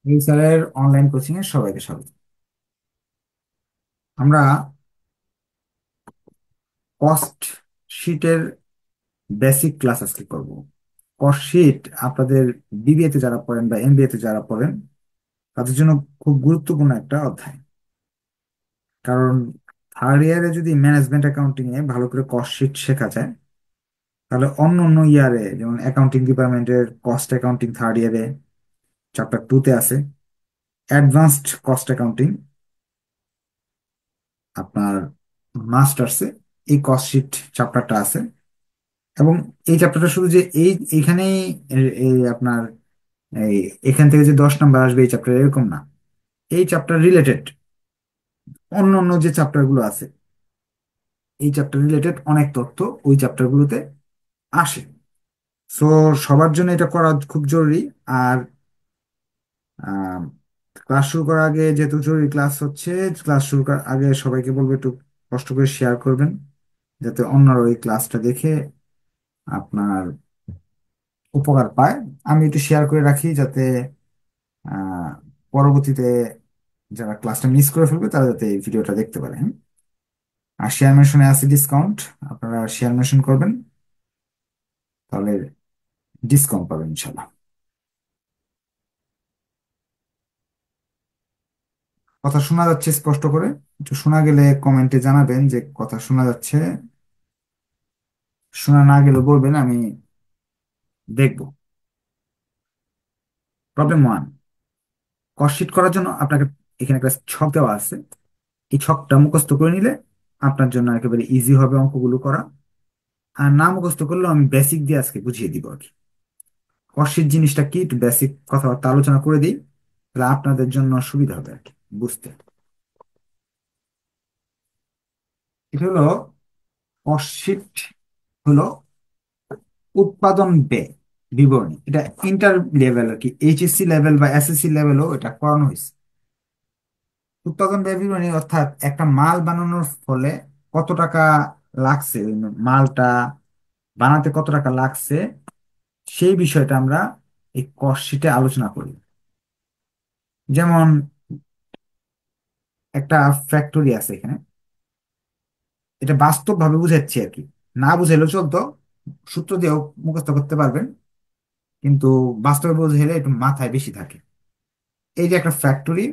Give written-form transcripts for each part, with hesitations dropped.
এই স্যারের online coaching এ সবাইকে স্বাগত। আমরা কস্ট শিটের বেসিক ক্লাস আজকে করব। কস্ট শিট আপনাদের বিবিএ তে যারা পড়েন বা এমবিএ তে যারা পড়েন তাদের জন্য খুব গুরুত্বপূর্ণ একটা অধ্যায়। কারণ থার্ড ইয়ারে যদি ম্যানেজমেন্ট অ্যাকাউন্টিং এ ভালো করে কস্ট শিট শেখা যায়, তাহলে অন্য অন্য ইয়ারে যেমন অ্যাকাউন্টিং ডিপার্টমেন্টের কস্ট অ্যাকাউন্টিং থার্ড ইয়ারে চ্যাপ্টার 2 তে আছে, অ্যাডভান্সড কস্ট অ্যাকাউন্টিং আপনার মাস্টার্সে এই কস্ট শিট চ্যাপ্টারটা আছে। এবং এই চ্যাপ্টারটা শুধু যে এইখানেই আপনার এই এখান থেকে যে 10 নম্বর আসবে এই চ্যাপ্টার এরকম না। এই চ্যাপ্টার রিলেটেড অন্য অন্য যে চ্যাপ্টার গুলো আছে, এই চ্যাপ্টার রিলেটেড অনেক তথ্য ওই চ্যাপ্টার গুলোতে আসে। সো সবার জন্য এটা করা খুব জরুরি। আর ক্লাস শুরু করার আগে, যেহেতু জরুরি ক্লাস হচ্ছে, ক্লাস শুরু করার আগে সবাইকে বলবো একটু কষ্ট করে শেয়ার করবেন, যাতে অন্যরা ওই ক্লাসটা দেখে আপনার উপকার পায়। আমি একটু শেয়ার করে রাখি যাতে আহ, পরবর্তীতে যারা ক্লাসটা মিস করে ফেলবে তারা যাতে এই ভিডিওটা দেখতে পারে। হ্যাঁ? আর শেয়ার মেনশনে আছে ডিসকাউন্ট, আপনারা শেয়ার মেনশন করবেন, তাহলে ডিসকাউন্ট পাবেন ইনশাল্লাহ। কথা শোনা যাচ্ছে স্পষ্ট করে? একটু শোনা গেলে কমেন্টে জানাবেন যে কথা শোনা যাচ্ছে। শোনা না গেলে বলবেন, আমি দেখবো। প্রবলেম ওয়ান, কস্ট করার জন্য আপনাকে এখানে একটা ছক দেওয়া আছে। এই ছকটা মুখস্থ করে নিলে আপনার জন্য একেবারে ইজি হবে অঙ্কগুলো করা। আর না মুখস্থ করলেও আমি বেসিক দিয়ে আজকে বুঝিয়ে দিব আর কি। কষির জিনিসটা কি একটু বেসিক কথাবার্তা আলোচনা করে দিই, তাহলে আপনাদের জন্য সুবিধা হবে আর কি বুঝতে। এটা হলো কস্টশিট, হলো উৎপাদন ব্যয় বিবরণী। এটা ইন্টার লেভেল আর কি, এইচএসসি লেভেল বা এসএসসি লেভেলও এটা করানো হয়েছে। উৎপাদন ব্যয় বিবরণী অর্থাৎ একটা মাল বানানোর ফলে কত টাকা লাগছে, ওই মালটা বানাতে কত টাকা লাগছে, সেই বিষয়টা আমরা এই কস্টশিটে আলোচনা করি। যেমন একটা ফ্যাক্টরি আছে এখানে, এটা বাস্তব ভাবে বুঝাচ্ছি আর কি, না বুঝাইলেও চলতো, সূত্র দিয়েও মুখস্থ করতে পারবেন, কিন্তু বাস্তবে বুঝাইলে একটু মাথায় বেশি থাকে। এই যে একটা ফ্যাক্টরি,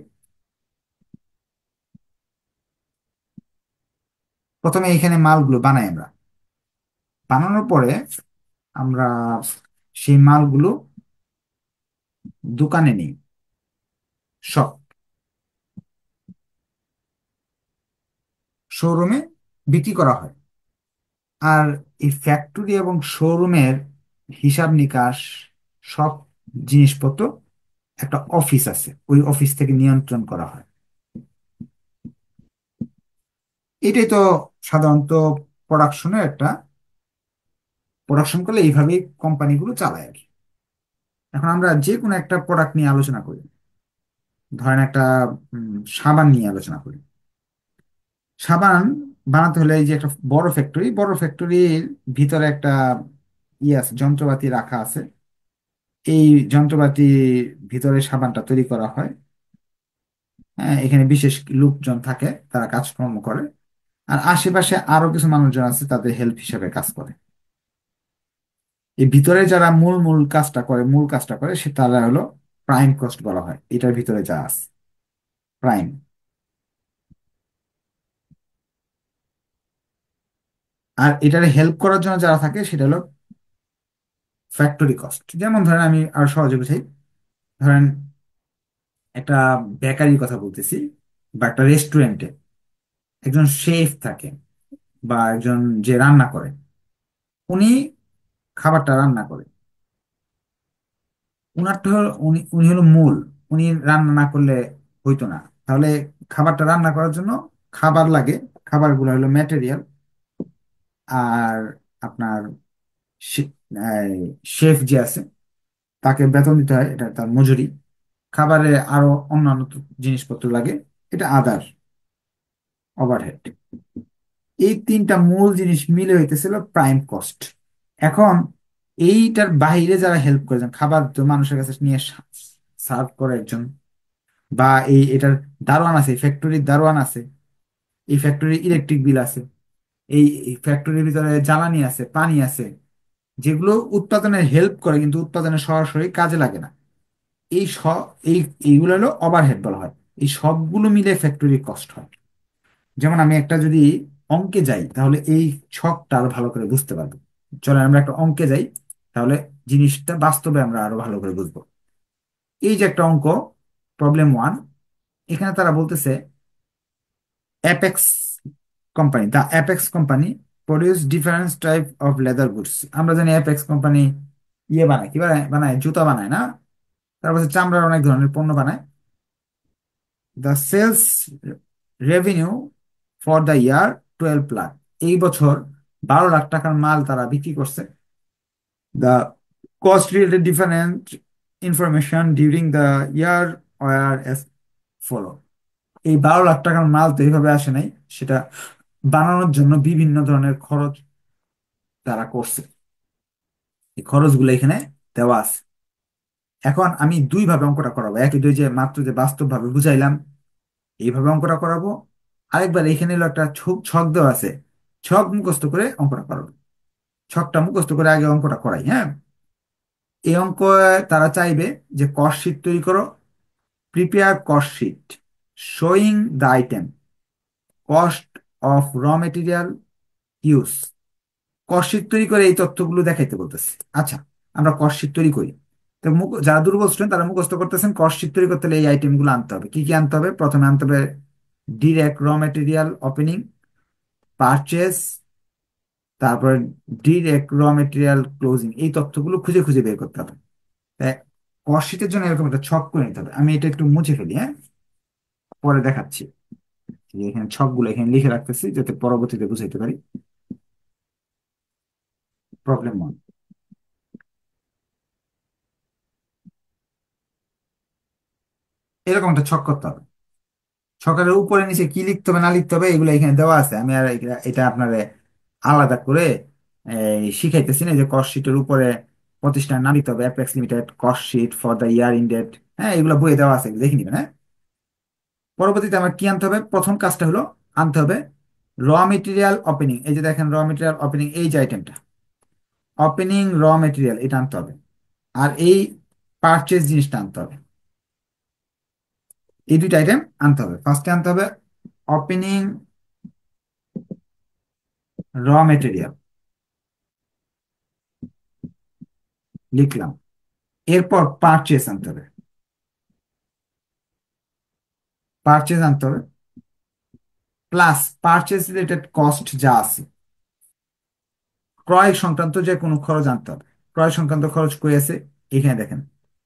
প্রথমে এখানে মালগুলো বানাই আমরা। বানানোর পরে আমরা সেই মালগুলো দোকানে নিই, সব শোরুমে বিক্রি করা হয়। আর এই ফ্যাক্টরি এবং শোরুমের হিসাব নিকাশ, সব জিনিসপত্র একটা অফিস আছে, ওই অফিস থেকে নিয়ন্ত্রণ করা হয়। এটাই তো সাধারণত প্রোডাকশনের একটা, প্রোডাকশন করলে এইভাবেই কোম্পানিগুলো চালায় আর কি। এখন আমরা যে কোনো একটা প্রোডাক্ট নিয়ে আলোচনা করি, ধরেন একটা সাবান নিয়ে আলোচনা করি। সাবান বানাতে হলে এই যে একটা বড় ফ্যাক্টরি, বড় ফ্যাক্টরির ভিতরে একটা ইয়ে আছে, যন্ত্রপাতি রাখা আছে। এই যন্ত্রপাতি ভিতরে সাবানটা তৈরি করা হয়। হ্যাঁ, এখানে বিশেষ লোকজন থাকে, তারা কাজকর্ম করে। আর আশেপাশে আরো কিছু মানুষজন আছে, তাদের হেল্প হিসেবে কাজ করে। এই ভিতরে যারা মূল মূল কাজটা করে, মূল কাজটা করে সে তারা হলো প্রাইম কস্ট বলা হয়, এটার ভিতরে যা আছে প্রাইম। আর এটারে হেল্প করার জন্য যারা থাকে সেটা হলো ফ্যাক্টরি কস্ট। যেমন ধরেন আমি আর সহজে বুঝাই, ধরেন একটা বেকারির কথা বলতেছি, বা একটা রেস্টুরেন্টে একজন শেফ থাকে, বা একজন যে রান্না করে, উনি খাবারটা রান্না করে। উনারটা উনি উনি হলো মূল, উনি রান্না না করলে হইতো না। তাহলে খাবারটা রান্না করার জন্য খাবার লাগে, খাবারগুলো হলো ম্যাটেরিয়াল। আর আপনার শেফ যে আছে তাকে বেতন দিতে হয়, এটা তার মজুরি। খাবারে আরো অন্যান্য জিনিসপত্র লাগে, এটা আদার ওভারহেড। এই তিনটা মূল জিনিস মিলে হইতেছিল প্রাইম কস্ট। এখন এইটার বাইরে যারা হেল্প করেছেন, খাবার তো মানুষের কাছে নিয়ে সার্ভ করে একজন, বা এটার দারোয়ান আছে, ফ্যাক্টরির দারোয়ান আছে, এই ফ্যাক্টরির ইলেকট্রিক বিল আছে, এই ফ্যাক্টরির ভিতরে জ্বালানি আছে, পানি আছে, যেগুলো উৎপাদনে হেল্প করে কিন্তু উৎপাদনে সরাসরি কাজে লাগে না। এই সব এই এইগুলো হলো ওভারহেড বলা হয়। এই সবগুলো মিলে ফ্যাক্টরির কস্ট হয়। যেমন আমি একটা যদি অঙ্কে যাই তাহলে এই ছকটা আরো ভালো করে বুঝতে পারবো। চলেন আমরা একটা অঙ্কে যাই, তাহলে জিনিসটা বাস্তবে আমরা আরো ভালো করে বুঝবো। এই যে একটা অঙ্ক, প্রবলেম 1, এখানে তারা বলতেছে apex company, the apex company produce different type of leather goods. আমরা জানি অ্যাপেক্স কোম্পানি ইয়ে বানায়, কি বানায়, বানায় জুতা বানায় না? তারপর চামড়ার অনেক ধরনের পণ্য বানায়। The sales revenue for the year 12 lakh. এই বছর 12 লাখ টাকার মাল তারা বিক্রি করছে। The cost related different information during the year were as follow. এই 12 লাখ টাকার মাল তো এইভাবে আসে নাই, সেটা বানানোর জন্য বিভিন্ন ধরনের খরচ তারা করছে। এই খরচগুলো এখানে দেওয়া আছে। এখন আমি দুইভাবে অঙ্কটা করাবো, একই দুই যে মাত্র যে বাস্তব ভাবে বুঝাইলাম এইভাবে অঙ্কটা করাবো। আরেকবার এখানে হলো একটা ছক ছক দেওয়া আছে, ছক মুখস্থ করে অঙ্কটা করাবো। ছকটা মুখস্থ করে আগে অঙ্কটা করাই, হ্যাঁ। এই অঙ্ক তারা চাইবে যে কস্ট শীট তৈরি করো, prepare cost sheet showing the item, cost of র মেটেরিয়াল ইউজ। কস্ট শীট তৈরি করে এই তথ্যগুলো দেখাইতে বলতেছে। আচ্ছা, আমরা কস্ট শীট তৈরি করি। তো যারা দুর্বল স্টুডেন্ট তারা মুখস্থ করতেছেন, কস্ট শীট তৈরি করতে হলে এই আইটেমগুলো আনতে হবে। কি কি আনতে হবে? প্রথমে আনতে হবে ডিরেক্ট র মেটেরিয়াল ওপেনিং, পারচেস, তারপরে ডিরেক্ট র মেটেরিয়াল ক্লোজিং। এই তথ্যগুলো খুঁজে খুঁজে বের করতে হবে। তাই কস্ট শীটের জন্য এরকম একটা ছক করে নিতে হবে। আমি এটা একটু মুছে ফেলি, হ্যাঁ, পরে দেখাচ্ছি। এই যে এখানে ছকগুলো এখানে লিখে রাখতেছি যাতে পরবর্তীতে বুঝাইতে পারি। প্রবলেম 1, এরকম একটা ছক করতে হবে। ছকের উপরে নিচে কি লিখতে হবে না লিখতে হবে এগুলো এখানে দেওয়া আছে। আমি আর এটা আপনার আলাদা করে শিখাইতেছি না। যে কস্ট শীটের উপরে প্রতিষ্ঠানের নাম লিখতে হবে, apex limited cost sheet for the year ended. হ্যাঁ, এগুলো বইয়ে দেওয়া আছে, দেখে নিবেন, হ্যাঁ। পরবর্তীতে আমার কি আনতে হবে? প্রথম কাজটা হলো আনতে হবে র মেটেরিয়াল ওপেনিং। এই যে দেখেন র মেটেরিয়াল ওপেনিং, এই যে আইটেমটা ওপেনিং র মেটেরিয়াল, এটা আনতে হবে। আর এই পারচেজ জিনিসটা আনতে হবে। এই দুইটা আইটেম আনতে হবে। ফার্স্টে আনতে হবে ওপেনিং র মেটেরিয়াল, লিখলাম। এরপর পারচেজ আনতে হবে, পারচেজ আনতে হবে, প্লাস পারচেজ রিলেটেড কস্ট যা আছে, ক্রয় সংক্রান্ত যে কোনো খরচ আনতে হবে। ক্রয় সংক্রান্ত খরচ কই আছে? এখানে দেখেন,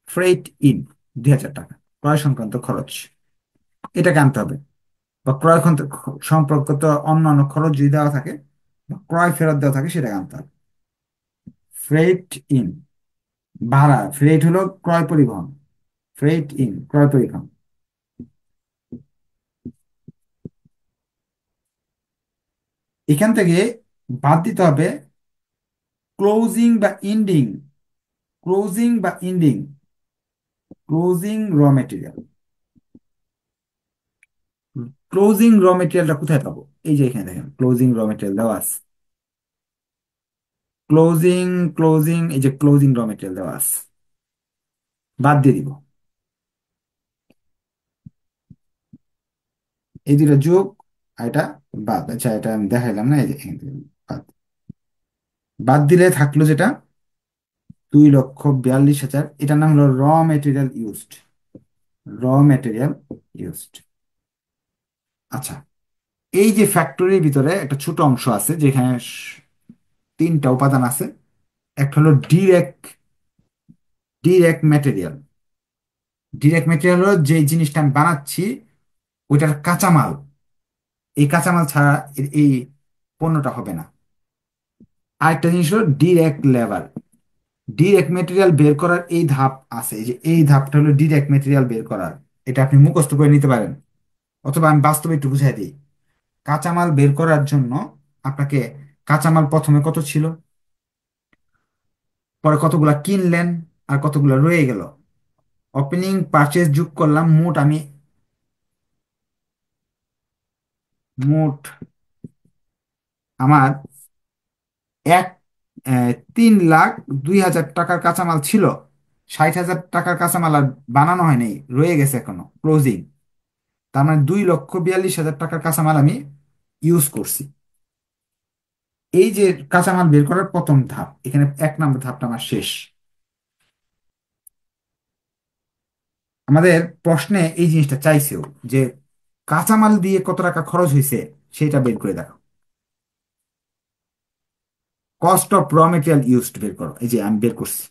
ফ্রেট ইন 2,000 টাকা ক্রয় সংক্রান্ত খরচ, এটাকে আনতে হবে। বা ক্রয় সম্পর্কিত অন্যান্য খরচ যদি দেওয়া থাকে বা ক্রয় ফেরত দেওয়া থাকে সেটাকে আনতে হবে। ফ্রেট ইন ভাড়া, ফ্রেট হলো ক্রয় পরিবহন, ফ্রেট ইন ক্রয় পরিবহন। এখান থেকে বাদ দিতে হবে ক্লোজিং বা ইন্ডিং, ক্লোজিং বা ending, closing raw material. Closing র মেটেরিয়ালটা কোথায় পাবো? এই যে এখানে দেখেন ক্লোজিং র মেটেরিয়াল দেওয়া আছে। ক্লোজিং, ক্লোজিং, এই যে ক্লোজিং র মেটেরিয়াল দেওয়া আছে, বাদ দিয়ে দিব। এই দুটো যোগ আর এটা বাদ। আচ্ছা, এটা আমি দেখাইলাম না, এই যে এখান থেকে বাদ। বাদ দিলে থাকলো যেটা 2,42,000, এটার নাম হলো র মেটেরিয়াল ইউজড, র মেটেরিয়াল ইউজড। আচ্ছা, এই যে ফ্যাক্টরির ভিতরে একটা ছোট অংশ আছে যেখানে তিনটা উপাদান আছে। একটা হলো direct, direct material. Direct material হলো যে জিনিসটা আমি বানাচ্ছি ওইটার কাঁচামাল, এই কাঁচামাল ছাড়া এই পণ্যটা হবে না। আরেকটা জিনিস হলো ডিরেক্ট লেবার। ডিরেক্ট মেটেরিয়াল বের করার এই ধাপ আছে, এই যে এই ধাপটা হলো ডিরেক্ট মেটেরিয়াল বের করার। এটা আপনি মুখস্থ করে নিতে পারেন, অথবা আমি বাস্তবে একটু বুঝাই দিই। কাঁচামাল বের করার জন্য আপনাকে কাঁচামাল প্রথমে কত ছিল, পরে কতগুলা কিনলেন, আর কতগুলা রয়ে গেল, ওপেনিং পারচেজ যোগ করলাম, মোট আমি মোট আমার এক 3,02,000 টাকার কাঁচামাল ছিল। 60,000 টাকার কাঁচামাল আর বানানো হয়নি, রয়ে গেছে এখনো ক্লোজিং। তার মানে 2,42,000 টাকার কাঁচামাল আমি ইউজ করছি। এই যে কাঁচামাল বের করার প্রথম ধাপ, এখানে 1 নম্বর ধাপটা আমার শেষ। আমাদের প্রশ্নে এই জিনিসটা চাইছেও যে কাঁচামাল দিয়ে কত টাকা খরচ হয়েছে সেটা বের করে দেখো। কস্ট অফ র মেটেরিয়াল ইউজড বের করো, এই যে আমি বের করছি।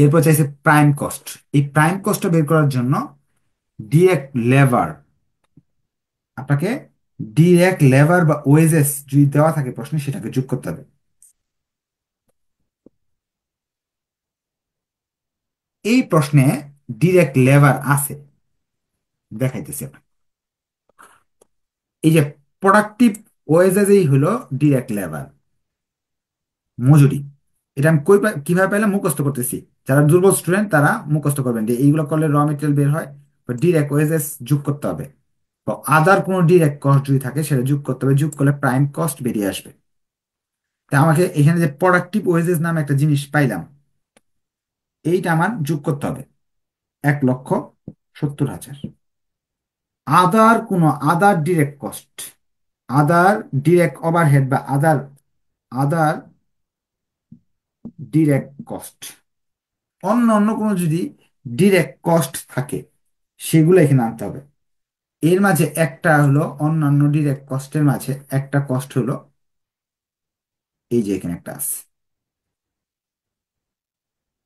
এরপর চাইছে প্রাইম কস্ট। এই প্রাইম কস্টটা বের করার জন্য ডিরেক্ট লেবার, আপনাকে ডিরেক্ট লেবার বা ওয়েজেস যদি দেওয়া থাকে প্রশ্নে সেটাকে যোগ করতে হবে। এই প্রশ্নে ডিরেক্ট লেবার আছে, দেখাইতেছি আপনাকে। এই যে প্রোডাক্টিভ ওয়েজেসই হলো ডিরেক্ট লেবার, মজুরি। এটা আমি কিভাবে পাইলাম, মুখস্থ করতেছি। যারা দুর্বল স্টুডেন্ট তারা মুখস্থ করবেন যে এইগুলো করলে র মেটেরিয়াল বের হয়, ডিরেক্ট ওয়েজেস যোগ করতে হবে। তো আদার কোনো ডিরেক্ট কস্ট যদি থাকে সেটা যোগ করতে হবে, যোগ করলে প্রাইম কস্ট বেরিয়ে আসবে। তা আমাকে এখানে যে প্রোডাক্টিভ ওয়েজেস নামে একটা জিনিস পাইলাম, এইটা আমার যোগ করতে হবে 1,70,000। আদার ডিরেক্ট কস্ট, আদার ডিরেক্ট ওভারহেড বা আদার ডিরেক্ট কস্ট, অন্য অন্য কোনো যদি ডিরেক্ট কস্ট থাকে সেগুলো এখানে আনতে হবে। এর মাঝে একটা হলো অন্যান্য ডিরেক্ট কস্টের মাঝে একটা কস্ট হলো এই যে এখানে একটা আছে,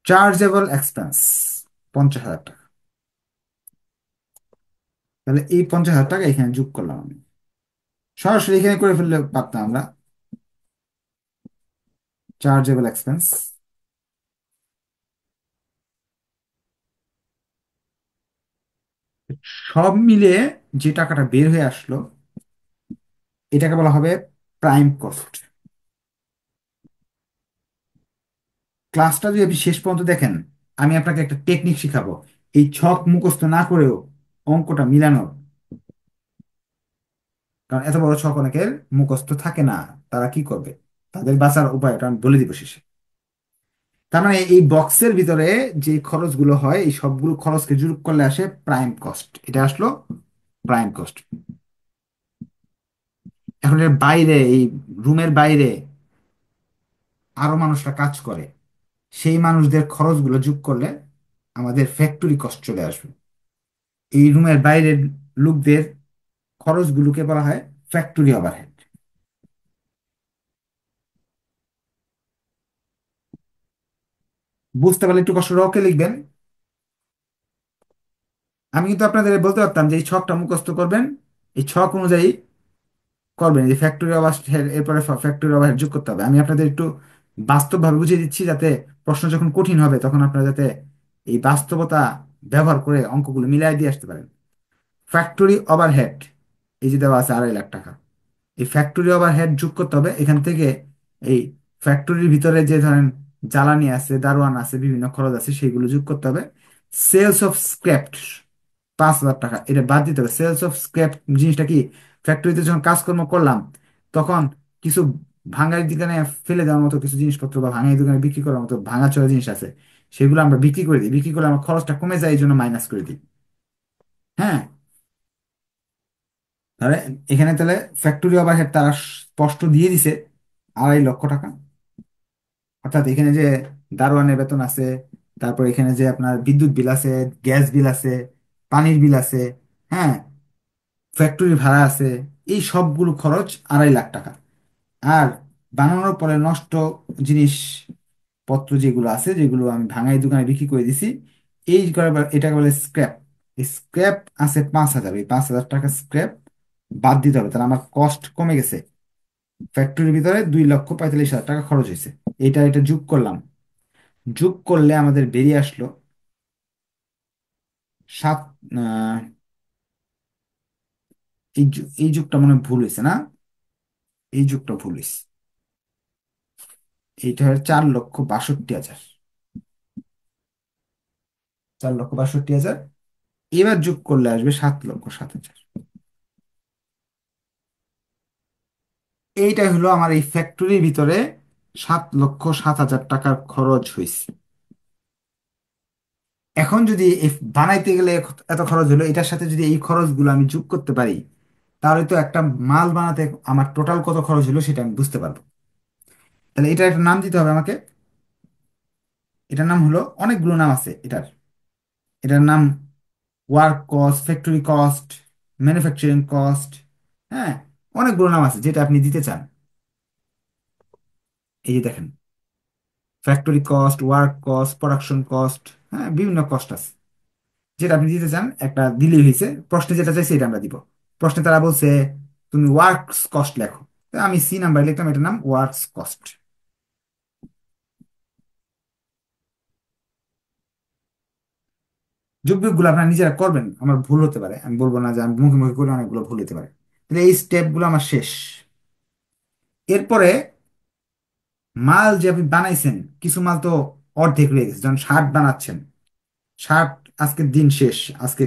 চার্জেবল এক্সপেন্স, 50,000 টাকা। তাহলে এই 50,000 টাকা এখানে যোগ করলাম আমি, সরাসরি এখানে করে ফেললে পারতাম আমরা। চার্জেবল এক্সপেন্স সব মিলে যে টাকাটা বের হয়ে আসলো এটাকে বলা হবে প্রাইম কস্ট। ক্লাসটা যদি আপনি শেষ পর্যন্ত দেখেন, আমি আপনাকে একটা টেকনিক শিখাবো এই ছক মুখস্থ না করেও অঙ্কটা মিলানোর। কারণ এত বড় ছক অনেকের মুখস্থ থাকে না, তারা কি করবে, তাদের বাঁচার উপায়টা আমি বলে দিব শেষে। তার মানে এই বক্সের ভিতরে যে খরচগুলো হয় এই সবগুলো খরচকে যোগ করলে আসে প্রাইম কস্ট, এটা আসলো প্রাইম কস্ট। এখন এর বাইরে, এই রুমের বাইরে আরো মানুষরা কাজ করে, সেই মানুষদের খরচগুলো যোগ করলে আমাদের ফ্যাক্টরি কস্ট চলে আসবে। এই রুমের বাইরের লোকদের খরচগুলোকে বলা হয় ফ্যাক্টরি ওভারহেড। বুঝতে পারলে একটু কষ্ট ওকে লিখবেন। আমি কিন্তু আপনাদের বলতে পারতাম যে এই ছকটা মুখস্থ করবেন, এই ছক অনুযায়ী করবেন, যে ফ্যাক্টরি ওভারহেড এরপরে ফ্যাক্টরি ওভারহেড যোগ করতে হবে। আমি আপনাদের একটু বাস্তবভাবে বুঝিয়ে দিচ্ছি যাতে প্রশ্ন যখন কঠিন হবে তখন আপনারা যাতে এই বাস্তবতা ব্যবহার করে অঙ্কগুলো মিলাই দিয়ে আসতে পারেন। ফ্যাক্টরি ওভারহেড এই যে দেওয়া আছে 2.5 লাখ টাকা, এই ফ্যাক্টরি ওভারহেড যোগ করতে হবে এখান থেকে। এই ফ্যাক্টরির ভিতরে যে ধরেন জ্বালানি আছে, দারোয়ান আছে, বিভিন্ন খরচ আছে, সেগুলো যোগ করতে হবে। সেলস অফ স্ক্র্যাপ 5,000 টাকা, এটা বাদ দিতে হবে। সেলস অফ স্ক্র্যাপ জিনিসটা কি, ফ্যাক্টরিতে যখন কাজকর্ম করলাম তখন কিছু ভাঙারি দোকানে ফেলে দেওয়ার মতো কিছু জিনিসপত্র বা ভাঙারি দোকানে বিক্রি করার মতো ভাঙাচোরা জিনিস আছে, সেগুলো আমরা বিক্রি করে দিই। বিক্রি করলে আমার খরচটা কমে যায়, এই জন্য মাইনাস করে দিই। হ্যাঁ, তাহলে এখানে তাহলে ফ্যাক্টরি ওভারহেড তারা স্পষ্ট দিয়ে দিছে 2.5 লক্ষ টাকা। অর্থাৎ এখানে যে দারোয়ানের বেতন আছে, তারপর এখানে যে আপনার বিদ্যুৎ বিল আছে, গ্যাস বিল আছে, পানির বিল আছে, হ্যাঁ, ফ্যাক্টরি ভাড়া আছে, এই সবগুলো খরচ 2.5 লাখ টাকা। আর বানানোর পরে নষ্ট জিনিসপত্র যেগুলো আছে, যেগুলো আমি ভাঙাই দোকানে বিক্রি করে দিছি, এটাকে বলে স্ক্র্যাপ। এই স্ক্র্যাপ আছে 5,000, এই 5,000 টাকা স্ক্র্যাপ বাদ দিতে হবে, তাহলে আমার কস্ট কমে গেছে। ফ্যাক্টরির ভিতরে 2,45,000 টাকা খরচ হয়েছে। এটা যোগ করলাম, যোগ করলে আমাদের বেরিয়ে আসলো সাত। এই যুগটা মনে হয় ভুল হয়েছে না, এই যুগটা ভুল হয়েছে। এইটা হয় 4,62,000, 4,62,000। এবার যোগ করলে আসবে 7,07,000। এইটাই হলো আমার এই ফ্যাক্টরির ভিতরে 7,07,000 টাকার খরচ হয়েছে। এখন যদি এই বানাইতে গেলে এত খরচ হলো, এটার সাথে যদি এই খরচগুলো আমি যোগ করতে পারি, তাহলে তো একটা মাল বানাতে আমার টোটাল কত খরচ হলো সেটা আমি বুঝতে পারবো। তাহলে এটার একটা নাম দিতে হবে আমাকে। এটার নাম হলো, অনেকগুলো নাম আছে এটার। এটার নাম work cost, factory cost, manufacturing cost. হ্যাঁ, অনেকগুলো নাম আছে যেটা আপনি দিতে চান। এই যে দেখেন, factory cost, work cost, production cost. হ্যাঁ, বিভিন্ন কস্ট আছে। যেটা আপনি দিতে চান একটা দিলেই হয়েছে। প্রশ্নে যেটা চাইছে এটা আমরা দিব। প্রশ্নে তারা বলছে তুমি ওয়ার্কস কস্ট লেখো, তা আমি সি নাম্বার লিখলাম, এটার নাম ওয়ার্কস কস্ট। যোগ বিয়োগগুলো আপনারা নিজেরা করবেন, আমার ভুল হতে পারে, আমি বলবো না যে আমি মুখে মুখে করে অনেকগুলো ভুল হতে পারে। তাহলে এই স্টেপগুলো আমার শেষ। এরপরে মাল যে আপনি বানাইছেন, কিছু মাল তো অর্ধেক রয়ে গেছে। যখন শার্ট বানাচ্ছেন, শার্ট, আজকের দিন শেষ, আজকে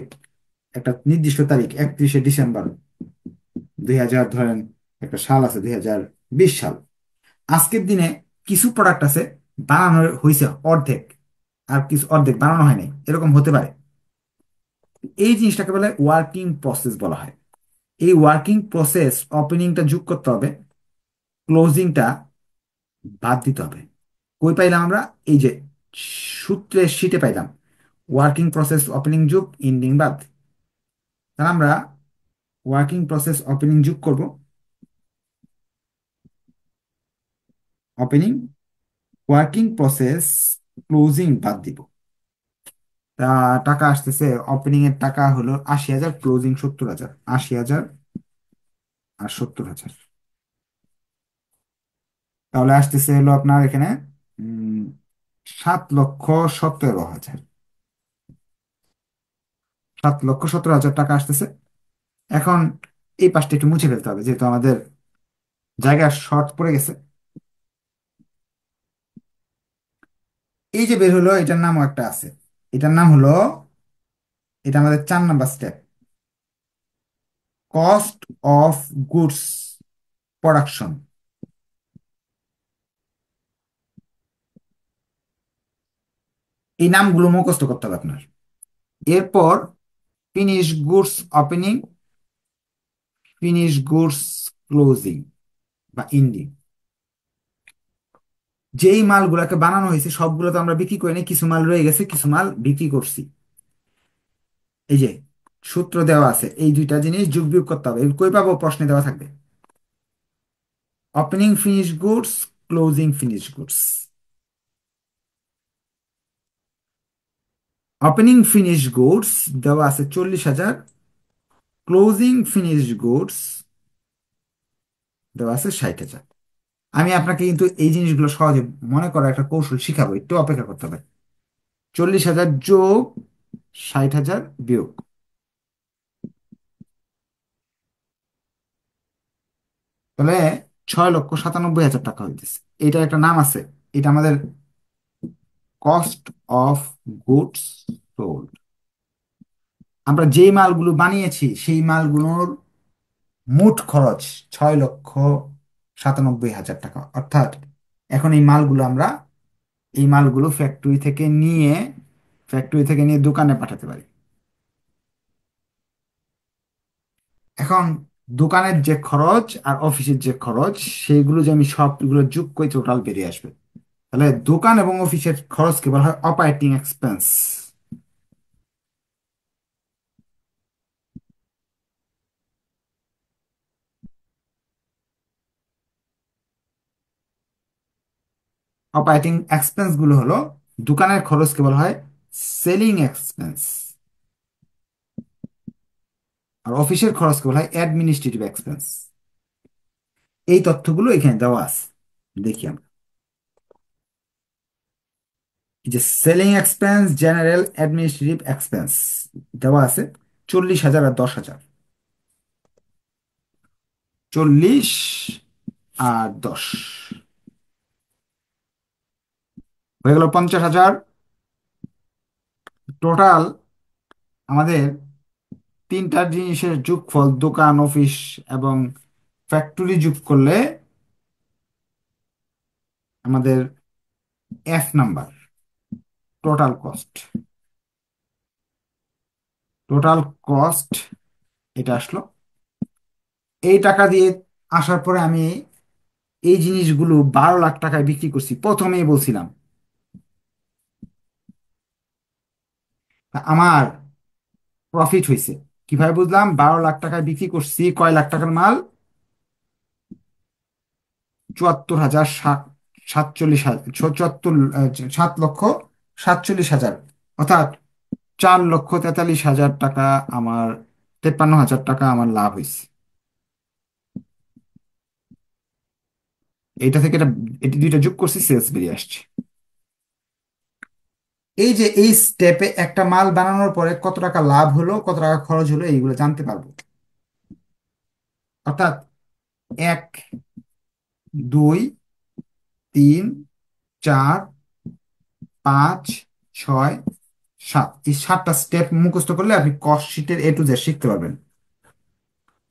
একটা নির্দিষ্ট তারিখ 31শে ডিসেম্বর 2000, ধরেন একটা সাল আছে 2020 সাল। আজকের দিনে কিছু প্রোডাক্ট আছে বানানো হয়েছে অর্ধেক, আর কিছু অর্ধেক বানানো হয় নাই, এরকম হতে পারে। এই জিনিসটাকে বলে ওয়ার্কিং প্রসেস বলা হয়। এই ওয়ার্কিং প্রসেস ওপেনিংটা যোগ করতে হবে, ক্লোজিংটা বাদ দিতে হবে। কই পাইলাম আমরা? এই যে সূত্রের শিটে পাইলাম, ওয়ার্কিং প্রসেস ওপেনিং যোগ এন্ডিং বাদ। তাহলে আমরা ওয়ার্কিং প্রসেস ওপেনিং যোগ করব, ওপেনিং, ওয়ার্কিং প্রসেস ক্লোজিং বাদ দিব। তা টাকা আসতেছে, ওপেনিং এর টাকা হলো 80,000, ক্লোজিং 70,000। 80,000 আর 70,000, তাহলে আসতেছে হলো আপনার এখানে উম 7,17,000। 7,17,000 টাকা আসতেছে। এখন এই পাশটা একটু মুছে ফেলতে হবে, যেহেতু আমাদের জায়গা শর্ট পড়ে গেছে। এই যে বের হলো, এটার নামও একটা আছে। এটার নাম হলো, এটা আমাদের 4 number step, cost of goods production. এই নামগুলো মুখস্থ করতে হবে আপনার। এরপর finish goods opening, finish goods closing বা এন্ডিং। যেই মালগুলোকে বানানো হয়েছে সবগুলো তো আমরা বিক্রি করিনি, কিছু মাল রয়ে গেছে, কিছু মাল বিক্রি করছি। এই যে সূত্র দেওয়া আছে, এই দুইটা জিনিস যোগ বিয়োগ করতে হবে। এগুলো কই পাবো? প্রশ্নে দেওয়া থাকবে। Opening finish goods, closing finish goods. Opening finish goods দেওয়া আছে 40,000, ক্লোজিং ফিনিশ গুডস দেওয়া আছে 60,000। আমি আপনাকে কিন্তু এই জিনিসগুলো সহজে মনে করার একটা কৌশল শিখাবো, একটু অপেক্ষা করতে হবে। 40,000 যোগ 60,000 বিয়োগ, তাহলে 6,97,000 টাকা হইতেছে। এটা একটা নাম আছে, এটা আমাদের কস্ট অফ গুডস সোল্ড। আমরা যেই মালগুলো বানিয়েছি সেই মালগুলোর মোট খরচ 6,97,000 টাকা। অর্থাৎ এখন এই মালগুলো আমরা, এই মালগুলো ফ্যাক্টরি থেকে নিয়ে দোকানে পাঠাতে পারি। এখন দোকানের যে খরচ আর অফিসের যে খরচ, সেইগুলো যে আমি সবগুলো যোগ করে টোটাল বেরিয়ে আসবে। তাহলে দোকান এবং অফিসের খরচকে বলা হয় অপারেটিং এক্সপেন্স। অপারেটিং এক্সপেন্স গুলো হলো, দোকানের খরচকে বলা হয় সেলিং এক্সপেন্স, আর অফিসের খরচকে বলা হয় অ্যাডমিনিস্ট্রেটিভ এক্সপেন্স। এই তথ্যগুলো এখানে দেওয়া আছে, দেখি আমরা। এই যে selling expense, general administrative expense দেওয়া আছে 40,000 আর 10,000। 40 আর 10 হয়ে গেল 50,000। টোটাল আমাদের তিনটা জিনিসের যোগফল, দোকান, অফিস এবং ফ্যাক্টরি যোগ করলে আমাদের F number, total cost. Total cost এটা আসলো। এই টাকা দিয়ে আসার পরে আমি এই জিনিসগুলো 12 লাখ টাকায় বিক্রি করছি, প্রথমেই বলছিলাম। তা আমার প্রফিট হয়েছে কিভাবে বুঝলাম? 12 লাখ টাকায় বিক্রি করছি কয় লাখ টাকার মাল? 74,000 সাতচল্লিশ হাজার, 7,47,47,000, অর্থাৎ 4,43,000 টাকা আমার, 53,000 টাকা আমার লাভ হয়েছে। এইটা থেকে এটি দুইটা যোগ করছি, সেলস বেরিয়ে আসছে। এই যে এই স্টেপে একটা মাল বানানোর পরে কত টাকা লাভ হলো, কত টাকা খরচ হলো, এইগুলো জানতে পারবো। অর্থাৎ 1, 2, 3, 4, 5, 6, 7, এই 7টা স্টেপ মুখস্থ করলে আপনি কস্ট শিটের A to Z শিখতে পারবেন।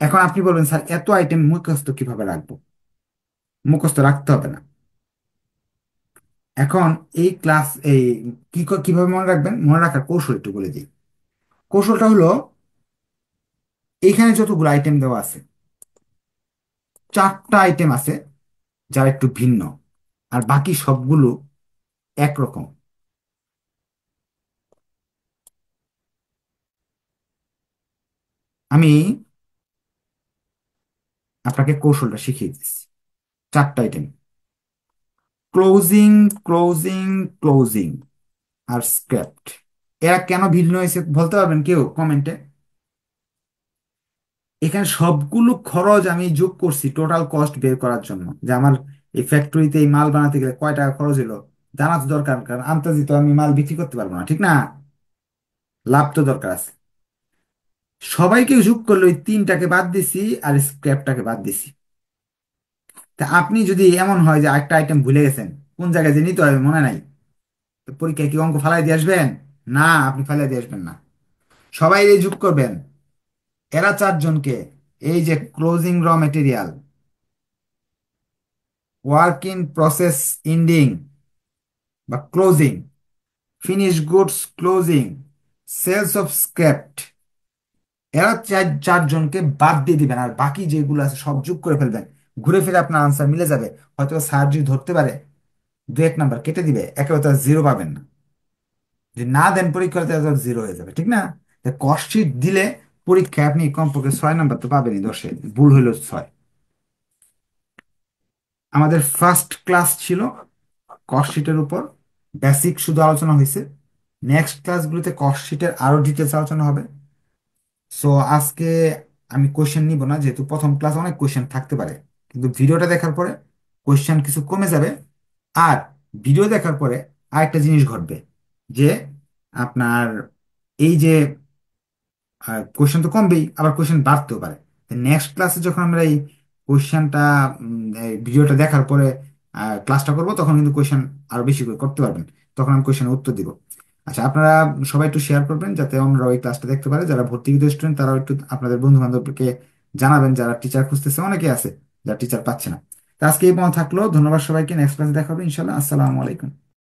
এখন আপনি বলবেন, স্যার এত আইটেম মুখস্থ কিভাবে রাখবো? মুখস্থ রাখতে হবে না। এখন এই ক্লাস, এই কিভাবে মনে রাখবেন, মনে রাখার কৌশল একটু বলে দিই। কৌশলটা হলো, এইখানে যতগুলো আইটেম দেওয়া আছে, 4টা আইটেম আছে যারা একটু ভিন্ন, আর বাকি সবগুলো একরকম। আমি আপনাকে কৌশলটা শিখিয়ে দিচ্ছি। 4টা আইটেম: ক্লোজিং, ক্লোজিং, ক্লোজিং, আর স্ক্র্যাপ্ট। এরা কেন ভিন্ন হয়েছে বলতে পারবেন কেউ কমেন্টে? এখানে সবগুলো খরচ আমি যোগ করছি টোটাল কস্ট বের করার জন্য, যে আমার এই ফ্যাক্টরিতে এই মাল বানাতে গেলে কয় টাকা খরচ হলো জানা তো দরকার, কারণ আন্তাজি তো আমি মাল বিক্রি করতে পারবো না, ঠিক না? লাভ তো দরকার আছে। সবাইকে যোগ করলে ওই 3টাকে বাদ দিছি, আর স্ক্র্যাপটাকে বাদ দিছি। তা আপনি যদি এমন হয় যে একটা আইটেম ভুলে গেছেন, কোন জায়গায় যে নিতে হবে মনে নাই, তো পরীক্ষায় কি অঙ্ক ফালাই দিয়ে আসবেন? না, আপনি ফালাই দিয়ে আসবেন না। সবাই এই যোগ করবেন। এরা 4জনকে, এই যে closing raw material, work in process ending বা closing, finish goods closing, sales of scrap, এরা 4জনকে বাদ দিয়ে দিবেন, আর বাকি যেগুলো আছে সব যোগ করে ফেলবেন। ঘুরে ফিরে আপনার আনসার মিলে যাবে। হয়তো স্যার যদি ধরতে পারে, 2-1 নাম্বার কেটে দিবে, একেবারে তো জিরো পাবেন না। যদি না দেন পরীক্ষাতে, জিরো হয়ে যাবে, ঠিক না? কস্ট শিট দিলে পরীক্ষায় আপনি কমপক্ষে 6 নাম্বার তো পাবেনই, 10-এ ভুল হইলো 6। আমাদের ফার্স্ট ক্লাস ছিল কস্ট শিটের উপর, বেসিক শুধু আলোচনা হয়েছে। নেক্সট ক্লাসগুলোতে কস্ট শিটের আরো ডিটেলস আলোচনা হবে। সো আজকে আমি কোশ্চেন নিব না, যেহেতু প্রথম ক্লাস অনেক কোশ্চেন থাকতে পারে, কিন্তু ভিডিওটা দেখার পরে কোশ্চেন কিছু কমে যাবে। আর ভিডিও দেখার পরে আরেকটা জিনিস ঘটবে, যে আপনার এই যে কোশ্চেন তো কমবেই, আবার কোশ্চেন বাড়তেও পারে। নেক্সট ক্লাসে যখন আমরা এই কোশ্চেনটা, ভিডিওটা দেখার পরে ক্লাসটা করব, তখন কিন্তু কোশ্চেন আরো বেশি করে করতে পারবেন। তখন আমি কোশ্চেনের উত্তর দিব। আচ্ছা, আপনারা সবাই একটু শেয়ার করবেন যাতে অন্যরা ওই ক্লাসটা দেখতে পারে। যারা ভর্তিকৃত স্টুডেন্ট তারাও একটু আপনাদের বন্ধু বান্ধবকে জানাবেন, যারা টিচার খুঁজতেছে, অনেকে আছে যারা টিচার পাচ্ছে না। তো আজকে এই পর্যন্ত থাকলো, ধন্যবাদ সবাইকে। নেক্সট ক্লাসে দেখা হবে ইনশাল্লাহ। আসসালামু আলাইকুম।